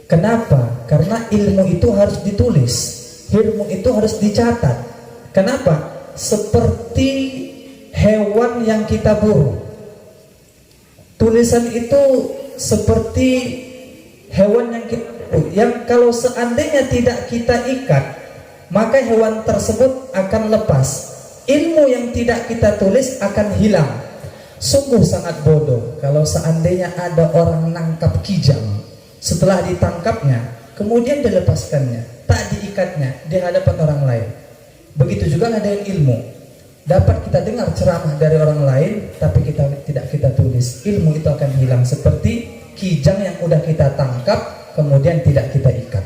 Kenapa? Karena ilmu itu harus ditulis, ilmu itu harus dicatat. Kenapa? Seperti hewan yang kita buru. Tulisan itu seperti hewan yang kalau seandainya tidak kita ikat, maka hewan tersebut akan lepas. Ilmu yang tidak kita tulis akan hilang. Sungguh sangat bodoh kalau seandainya ada orang nangkap kijang, setelah ditangkapnya kemudian dilepaskannya, tak diikatnya di hadapan orang lain. Begitu juga ada yang ilmu, dapat kita dengar ceramah dari orang lain tapi tidak kita tulis, ilmu itu akan hilang seperti kijang yang udah kita tangkap kemudian tidak kita ikat.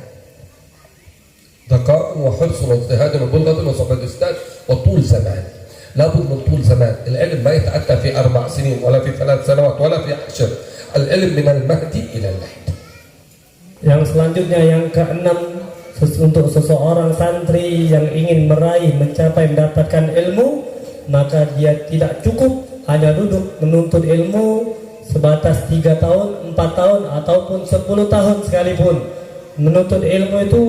ذكاء وحرص واجتهاد وبلغة وصحبة الأستاذ وطول زمان. لابد من طول زمان. العلم ما يتأتى في 4 سنين ولا في 3 سنوات ولا في 10. العلم من المهدي إلى اللحد. Yang selanjutnya, yang keenam, untuk seseorang santri yang ingin meraih, mencapai, mendapatkan ilmu, maka dia tidak cukup hanya duduk menuntut ilmu sebatas 3 tahun, 4 tahun ataupun 10 tahun sekalipun. Menuntut ilmu itu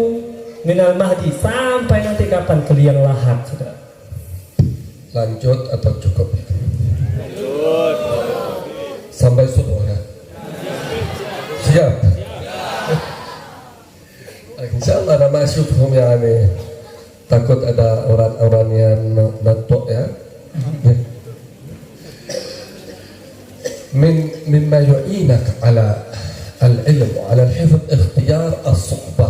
minal mahdi sampai nanti kapan kalian lahat sudah. Lanjut atau cukup? Lanjut. Sampai subuh ya. Siap. Insyaallah nama syukhum yani takut ada orang-orang yang natuk ya. مما يعينك على العلم وعلى الحفظ اختيار الصحبة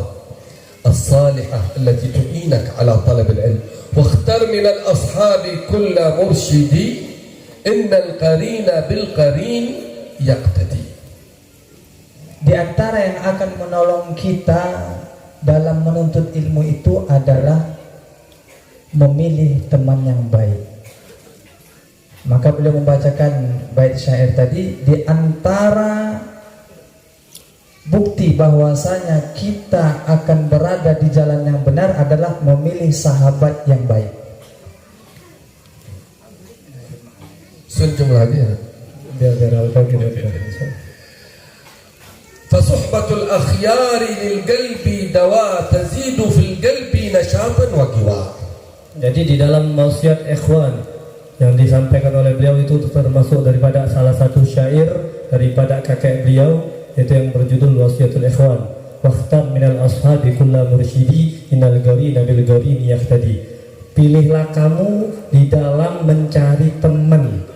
الصالحة التي تعينك على طلب العلم. واختر من الأصحاب كل مرشد إن القرين بالقرين يقتدي. Di antara yang akan menolong kita dalam menuntut ilmu itu adalah memilih teman yang baik. Maka beliau membacakan bait syair tadi, di antara bukti bahwasanya kita akan berada di jalan yang benar adalah memilih sahabat yang baik. سنجم هذه فصحبة الأخيار للقلب دواء تزيد في القلب نشاطا وقوى. Jadi di dalam wasiat ikhwan yang disampaikan oleh beliau itu termasuk daripada salah satu syair daripada kakek beliau, yaitu yang berjudul Wasiatul Ikhwan. Wakhtar minal ashabi kulla mursyidi innal qarina bil qarini yahtadi. Pilihlah kamu di dalam mencari teman.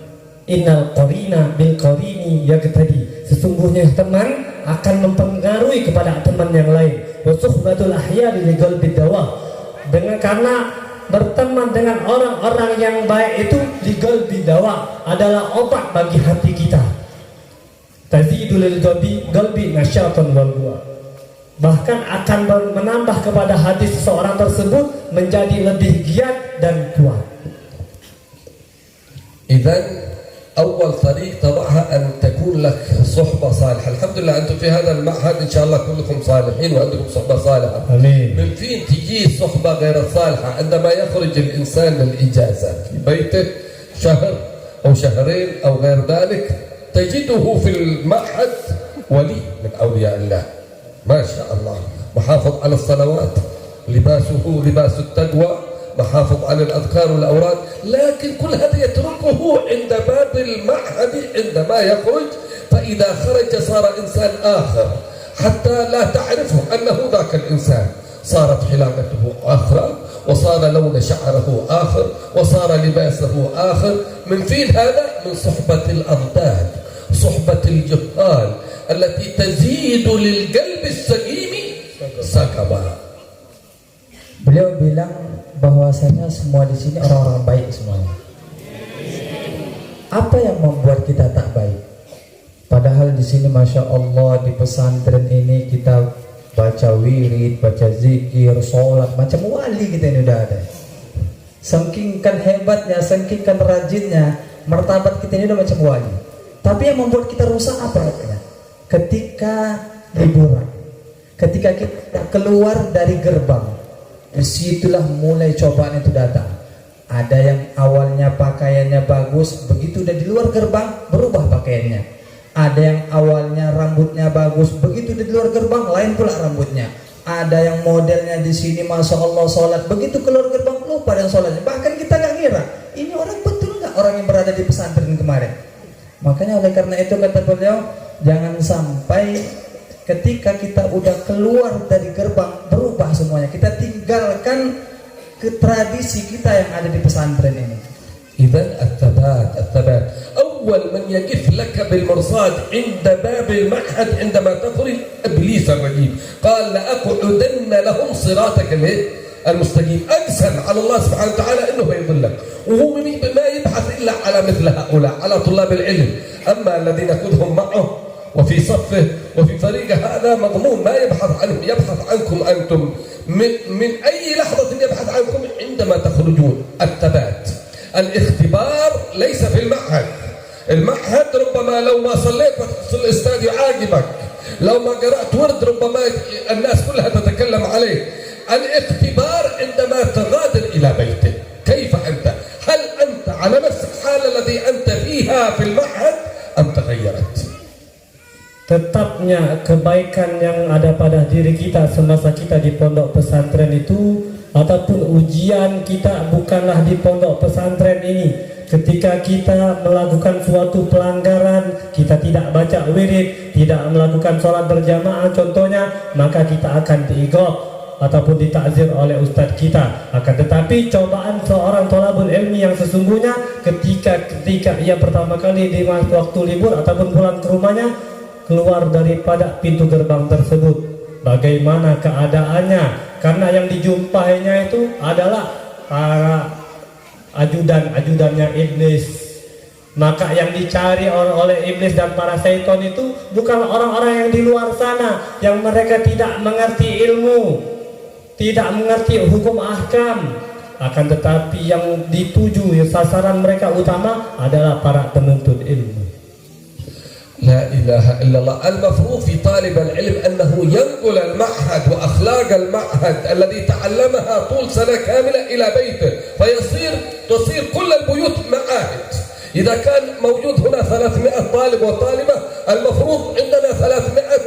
Innal qarina bil qarini yahtadi. Sesungguhnya teman akan mempengaruhi kepada teman yang lain. Wa suhbatul ahyari li qalbi dawa. Karena berteman dengan orang-orang yang baik itu li qalbi dawa adalah obat bagi hati kita. Tazidul qalbi nasyatan wal quwa. Bahkan akan menambah kepada hati seseorang tersebut menjadi lebih giat dan kuat. إذن أول طريق تضعها أن تكون لك صحبة صالحة. الحمد لله أنتم في هذا المعهد إن شاء الله كلكم صالحين وعندكم صحبة صالحة. آمين. من فين تجي صحبة غير الصالحة؟ عندما يخرج الإنسان للإجازة في بيته شهر أو شهرين أو غير ذلك تجده في المعهد ولي من أولياء الله ما شاء الله، محافظ على الصلوات، لباسه لباس التقوى، محافظ على الأذكار والأوراد، لكن كل هذا يتركه عند باب المعهد عندما يخرج، فإذا خرج صار إنسان آخر حتى لا تعرفه أنه ذاك الإنسان. صارت حلاقته آخر، وصار لون شعره آخر، وصار لباسه آخر. من فين هذا؟ من صحبة الأضداد، صحبة الجهال التي تزيد للقلب السليم سكبا. Beliau bilang bahwasanya semua di sini orang-orang baik semuanya. Apa yang membuat kita tak baik? Padahal di sini masya Allah di pesantren ini kita baca wirid, baca zikir, sholat, macam wali kita ini udah ada. Sengkingkan hebatnya, sengkingkan rajinnya, martabat kita ini udah macam wali. Tapi yang membuat kita rusak apa katanya? Ketika liburan, ketika kita keluar dari gerbang, disitulah mulai cobaan itu datang. Ada yang awalnya pakaiannya bagus, begitu udah di luar gerbang berubah pakaiannya. Ada yang awalnya rambutnya bagus, begitu udah di luar gerbang lain pula rambutnya. Ada yang modelnya di sini masya Allah sholat, begitu keluar gerbang lupa dengan sholatnya. Bahkan kita nggak ngira ini orang betul nggak orang yang berada di pesantren kemarin. Makanya oleh karena itu kata beliau, jangan sampai ketika kita udah keluar dari gerbang berubah semuanya. Kita tinggalkan ke tradisi kita yang ada di pesantren ini. إذن الثبات أول من يقف لك بالمرصاد عند باب المعهد عندما تخرج إبليس الرجيم قال لأقعدن لهم صراطك المستقيم. أقسم على الله سبحانه وتعالى أنه يضلك، وهو ما يبحث إلا على مثل هؤلاء، على طلاب العلم. أما الذين خذهم معه وفي صفه وفي فريقه هذا مضمون، ما يبحث عنهم، يبحث عنكم أنتم من أي لحظة يبحث عنكم عندما تخرجون. الثبات، الاختبار ليس في المعهد. المعهد ربما لو ما صليت في الاستاذ يعاقبك، لو ما قرأت ورد ربما الناس كلها تتكلم عليك. الاختبار عندما تغادر إلى بيتك، كيف أنت؟ هل أنت على نفس الحالة الذي أنت فيها في المعهد أم تغيرت؟ Tetapnya kebaikan yang ada pada diri kita semasa kita di pondok pesantren itu ataupun ujian kita bukanlah di pondok pesantren ini. Ketika kita melakukan suatu pelanggaran, kita tidak baca wirid, tidak melakukan sholat berjamaah contohnya, maka kita akan diiqab. ataupun ditakzir oleh ustaz kita. Akan tetapi cobaan seorang thalabul ilmi yang sesungguhnya ketika ia pertama kali di waktu libur ataupun pulang ke rumahnya, keluar daripada pintu gerbang tersebut, bagaimana keadaannya? Karena yang dijumpainya itu adalah para ajudan-ajudannya iblis. Maka yang dicari oleh iblis dan para syaitan itu bukan orang-orang yang di luar sana, yang mereka tidak mengerti ilmu, tidak mengerti hukum ahkam. Akan tetapi yang dituju, sasaran mereka utama adalah para penuntut ilmu. لا إله إلا الله. المفروض في طالب العلم أنه ينقل المعهد وأخلاق المعهد الذي تعلمها طول سنة كاملة إلى بيته، تصير كل البيوت معاهد. إذا كان موجود هنا 300 طالب وطالبة، المفروض عندنا 300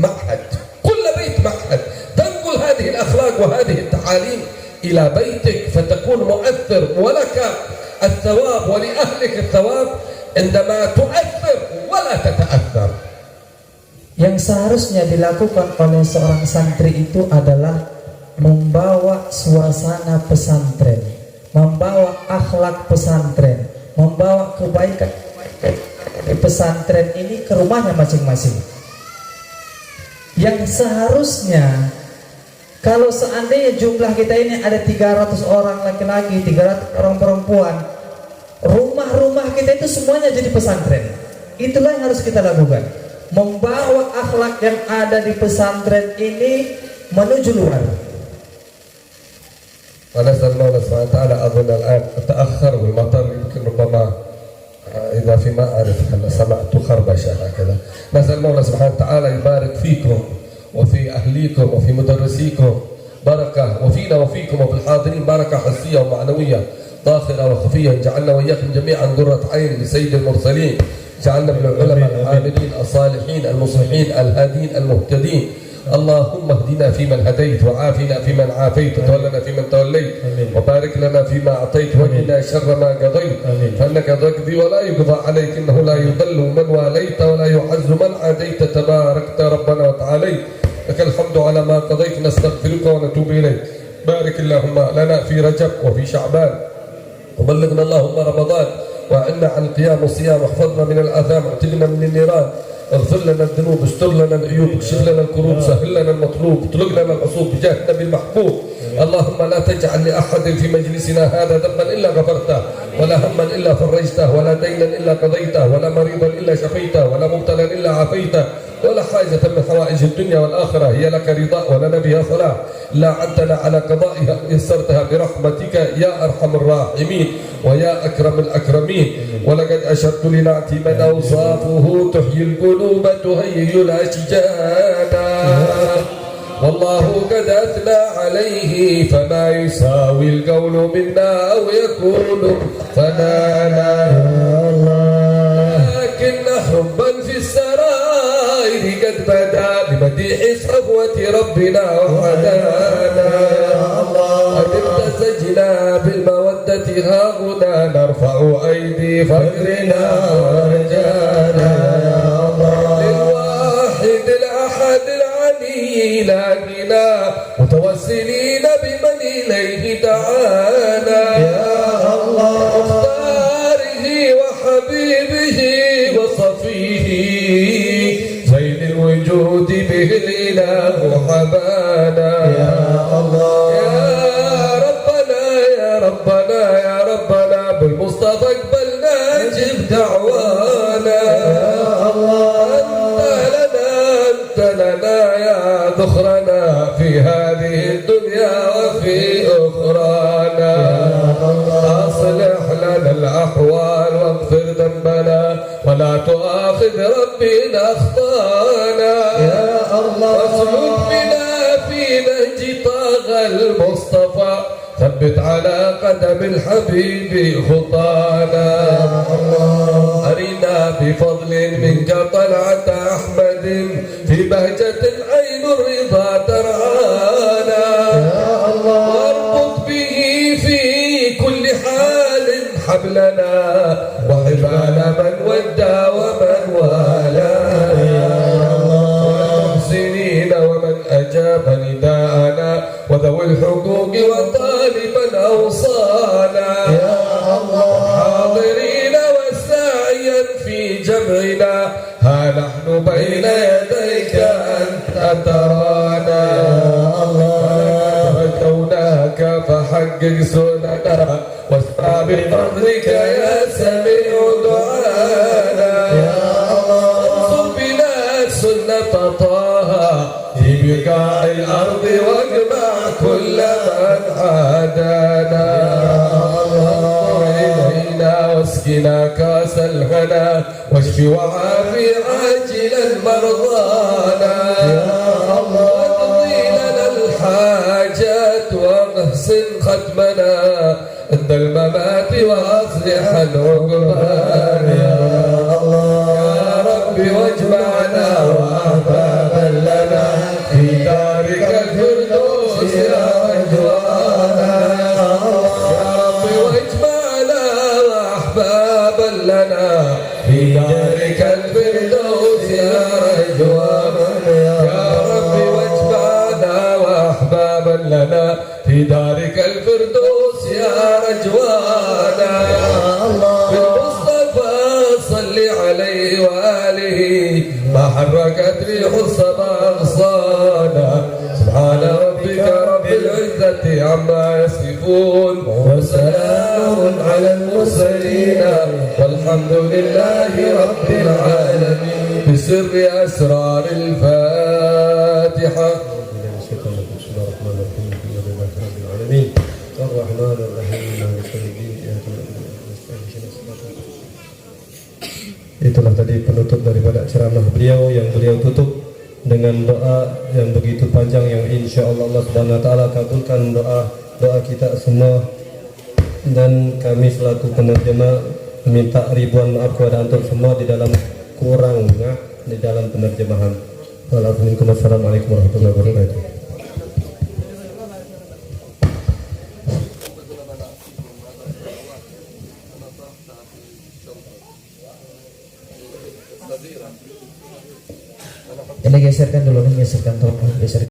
معهد، كل بيت معهد. تنقل هذه الأخلاق وهذه التعاليم إلى بيتك فتكون مؤثر، ولك الثواب ولأهلك الثواب عندما تؤثر ولا تتأثر. Yang seharusnya dilakukan oleh seorang santri itu adalah membawa suasana pesantren, membawa akhlak pesantren, membawa kebaikan di pesantren ini ke rumahnya masing-masing. Yang seharusnya, kalau seandainya jumlah kita ini ada 300 orang laki-laki, 300 orang perempuan, rumah-rumah kita itu semuanya jadi pesantren. Itulah yang harus kita lakukan, membawa akhlak yang ada di pesantren ini menuju luar. ونسأل الله سبحانه وتعالى. أظن الآن أتأخر والمطر يمكن ربما إذا في ما أعرف أنا سمعت خربشة هكذا. نسأل الله سبحانه وتعالى يبارك فيكم وفي أهليكم وفي مدرسيكم بركة، وفينا وفيكم وفي الحاضرين بركة حسية ومعنوية ظاهرة وخفية. جعلنا وإياكم جميعا قرة عين لسيد المرسلين، جعلنا من العلماء العاملين الصالحين المصلحين الهادين المهتدين. اللهم اهدنا فيمن هديت، وعافنا فيمن عافيت، وتولنا فيمن توليت، وبارك لنا فيما أعطيت، وقنا شر ما قضيت، فإنك تقضي ولا يقضى عليك، إنه لا يضل من واليت ولا يعز من عاديت، تباركت ربنا وتعاليت، لك الحمد على ما قضيت، نستغفرك ونتوب إليك. بارك اللهم لنا في رجب وفي شعبان، وبلغنا اللهم رمضان، وعنا عن القيام والصيام، واحفظنا من الآثام، واعتقنا من النيران، اغفر لنا الذنوب، استر لنا العيوب، اكشف لنا الكروب، سهل لنا المطلوب، اطلق لنا العصوب بجاه النبي المحبوب. اللهم لا تجعل لأحد في مجلسنا هذا ذنبا إلا غفرته، ولا هما إلا فرجته، ولا دينا إلا قضيته، ولا مريضا إلا شفيته، ولا مبتلا إلا عافيته، ولا حاجة من حوائج الدنيا والآخرة هي لك رضا ولنا بها صلاح، لا عدنا على قضائها يسرتها برحمتك يا أرحم الراحمين ويا أكرم الأكرمين. ولقد أشرت لنعتي من أوصافه تحيي القلوب تهيئ الأشجانا، والله قد أثنى عليه فما يساوي القول منا أو يكون فنانا، لكن حبا في السرائر قد بدا بمديح صفوة ربنا وحدانا، قد امتزجنا بالمودة هاهنا نرفع أيدي فقرنا ورجانا، للواحد الأحد العلي لا غنى، متوسلين بمن إليه دعانا، يا الله مختاره وحبيبه وصفيه زين الوجود به الإله حبانا، يا الله يا ربنا يا ربنا يا ربنا بالمصطفى اقبلنا اجب دعوانا، يا الله أنت لنا يا ذخرنا في هذه الدنيا وفي أخرانا، أصلح لنا الأحوال واغفر ذنبنا ولا تؤاخذ ربنا أخطانا، يا الله واسلك بنا في نهج طه المصطفى، ثبت على قدم الحبيب خطانا، أرنا بفضل منك طلعة أحمد في بهجة عين الرضا ترعانا، يا الله واربط به في كل حال حبلنا وحبال من ودى ومن والانا، والمحسنين ومن أجاب نداءنا أوصانا يا الله حاضرين وسعيا في جمعنا ها نحن بين يديك أنت ترانا يا الله رجوناك فحقق سننا واسمع بفضلك يا سميع دعانا يا الله انصر بنا سنة طه في بقاع الأرض واجمع كل من عادانا انظر إلينا واسقنا كاس الهنا واشف وعافي عاجلا مرضانا يا الله واقضي لنا الحاجات واحسن ختمنا عند الممات واصلح العقبان يا الله يا رب واجمعنا واحبابا لنا في دارك الفردوس يا رجوانا يا رب واجمعنا واحبابا لنا في دارك الفردوس يا رجوانا يا رب واجمعنا واحبابا لنا في دارك الفردوس يا رجوانا بالمصطفى صل عليه وآله ما حركت ريح الصبا أغصانا سبحان ربك رب العزة عما يصفون وسلام على المرسلين والحمد لله رب العالمين بسر أسرار الفاتحة. الرحمن الرحيم مالك يوم الدين. Itulah tadi penutup daripada ceramah beliau yang beliau tutup dengan doa yang begitu panjang yang insya Allah Subhanahu Wa Taala kabulkan doa kita semua, dan kami selaku penerjemah minta ribuan maaf kepada antum semua di dalam kurangnya di dalam penerjemahan. Wassalamualaikum warahmatullahi wabarakatuh. Ini geserkan dulu nih, geserkan tolong geser.